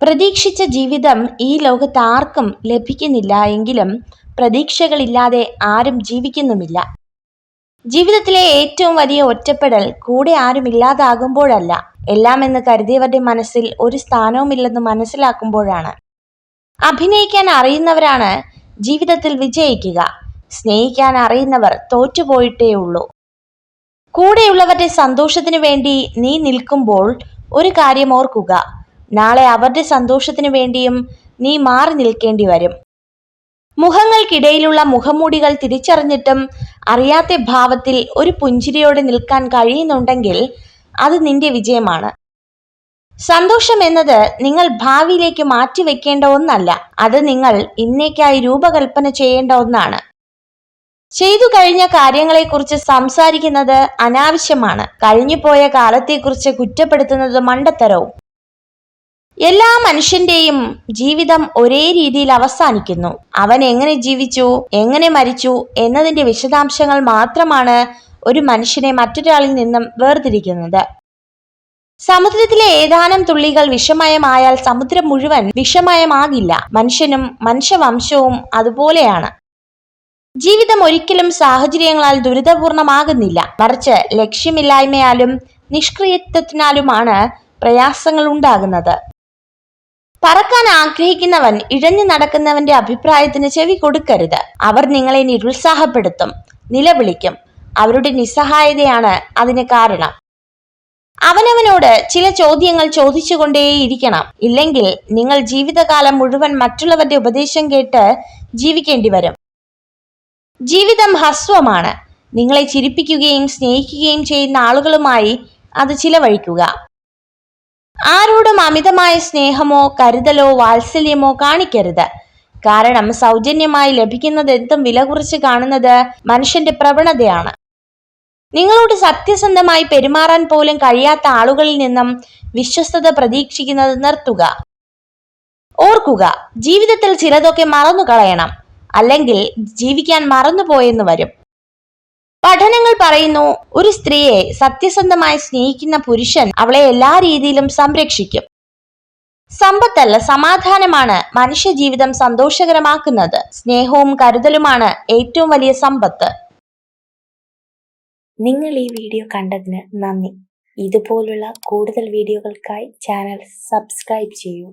പ്രതീക്ഷിച്ച ജീവിതം ഈ ലോകത്ത് ആർക്കും ലഭിക്കുന്നില്ല എങ്കിലും പ്രതീക്ഷകളില്ലാതെ ആരും ജീവിക്കുന്നുമില്ല. ജീവിതത്തിലെ ഏറ്റവും വലിയ ഒറ്റപ്പെടൽ കൂടെ ആരും ഇല്ലാതാകുമ്പോഴല്ല, എല്ലാം എന്ന് കരുതിയവരുടെ മനസ്സിൽ ഒരു സ്ഥാനവുമില്ലെന്ന് മനസ്സിലാക്കുമ്പോഴാണ്. അഭിനയിക്കാൻ അറിയുന്നവരാണ് ജീവിതത്തിൽ വിജയിക്കുക. സ്നേഹിക്കാൻ അറിയുന്നവർ തോറ്റുപോയിട്ടേ ഉള്ളൂ. കൂടെയുള്ളവരുടെ സന്തോഷത്തിനു വേണ്ടി നീ നിൽക്കുമ്പോൾ ഒരു കാര്യം ഓർക്കുക, നാളെ അവരുടെ സന്തോഷത്തിനു വേണ്ടിയും നീ മാറി നിൽക്കേണ്ടി വരും. മുഖങ്ങൾക്കിടയിലുള്ള മുഖംമൂടികൾ തിരിച്ചറിഞ്ഞിട്ടും അറിയാത്ത ഭാവത്തിൽ ഒരു പുഞ്ചിരിയോടെ നിൽക്കാൻ കഴിയുന്നുണ്ടെങ്കിൽ അത് നിന്റെ വിജയമാണ്. സന്തോഷം എന്നത് നിങ്ങൾ ഭാവിയിലേക്ക് മാറ്റിവെക്കേണ്ട ഒന്നല്ല, അത് നിങ്ങൾ ഇന്നേക്കായി രൂപകൽപ്പന ചെയ്യേണ്ട ഒന്നാണ്. ചെയ്തു കഴിഞ്ഞ കാര്യങ്ങളെക്കുറിച്ച് സംസാരിക്കുന്നത് അനാവശ്യമാണ്. കഴിഞ്ഞുപോയ കാലത്തെക്കുറിച്ച് കുറ്റപ്പെടുത്തുന്നത് മണ്ടത്തരവും. എല്ലാ മനുഷ്യന്റെയും ജീവിതം ഒരേ രീതിയിൽ അവസാനിക്കുന്നു. അവൻ എങ്ങനെ ജീവിച്ചു, എങ്ങനെ മരിച്ചു എന്നതിന്റെ വിശദാംശങ്ങൾ മാത്രമാണ് ഒരു മനുഷ്യനെ മറ്റൊരാളിൽ നിന്നും വേർതിരിക്കുന്നത്. സമുദ്രത്തിലെ ഏതാനും തുള്ളികൾ വിഷമയമായാൽ സമുദ്രം മുഴുവൻ വിഷമയമാകില്ല. മനുഷ്യനും മനുഷ്യവംശവും അതുപോലെയാണ്. ജീവിതം ഒരിക്കലും സാഹചര്യങ്ങളാൽ ദുരിതപൂർണമാകുന്നില്ല, മറിച്ച് ലക്ഷ്യമില്ലായ്മയാലും നിഷ്ക്രിയത്വത്തിനാലുമാണ് പ്രയാസങ്ങൾ ഉണ്ടാകുന്നത്. പറക്കാൻ ആഗ്രഹിക്കുന്നവൻ ഇഴഞ്ഞു നടക്കുന്നവന്റെ അഭിപ്രായത്തിന് ചെവി കൊടുക്കരുത്. അവർ നിങ്ങളെ നിരുത്സാഹപ്പെടുത്തും, നിലവിളിക്കും. അവരുടെ നിസ്സഹായതയാണ് അതിന് കാരണം. അവനവനോട് ചില ചോദ്യങ്ങൾ ചോദിച്ചുകൊണ്ടേയിരിക്കണം. ഇല്ലെങ്കിൽ നിങ്ങൾ ജീവിതകാലം മുഴുവൻ മറ്റുള്ളവരുടെ ഉപദേശം കേട്ട് ജീവിക്കേണ്ടി വരും. ജീവിതം ഹ്രസ്വമാണ്. നിങ്ങളെ ചിരിപ്പിക്കുകയും സ്നേഹിക്കുകയും ചെയ്യുന്ന ആളുകളുമായി അത് ചിലവഴിക്കുക. ആരോടും അമിതമായ സ്നേഹമോ കരുതലോ വാത്സല്യമോ കാണിക്കരുത്. കാരണം സൗജന്യമായി ലഭിക്കുന്നത് എന്തും വില കുറച്ച് കാണുന്നത് മനുഷ്യന്റെ പ്രവണതയാണ്. നിങ്ങളോട് സത്യസന്ധമായി പെരുമാറാൻ പോലും കഴിയാത്ത ആളുകളിൽ നിന്നും വിശ്വസ്തത പ്രതീക്ഷിക്കുന്നത് നിർത്തുക. ഓർക്കുക, ജീവിതത്തിൽ ചിലതൊക്കെ മറന്നു കളയണം, അല്ലെങ്കിൽ ജീവിക്കാൻ മറന്നുപോയെന്ന് വരും. പഠനങ്ങൾ പറയുന്നു, ഒരു സ്ത്രീയെ സത്യസന്ധമായി സ്നേഹിക്കുന്ന പുരുഷൻ അവളെ എല്ലാ രീതിയിലും സംരക്ഷിക്കും. സമ്പത്തല്ല, സമാധാനമാണ് മനുഷ്യ ജീവിതം സന്തോഷകരമാക്കുന്നത്. സ്നേഹവും കരുതലുമാണ് ഏറ്റവും വലിയ സമ്പത്ത്. നിങ്ങൾ ഈ വീഡിയോ കണ്ടതിന് നന്ദി. ഇതുപോലുള്ള കൂടുതൽ വീഡിയോകൾക്കായി ചാനൽ സബ്സ്ക്രൈബ് ചെയ്യൂ.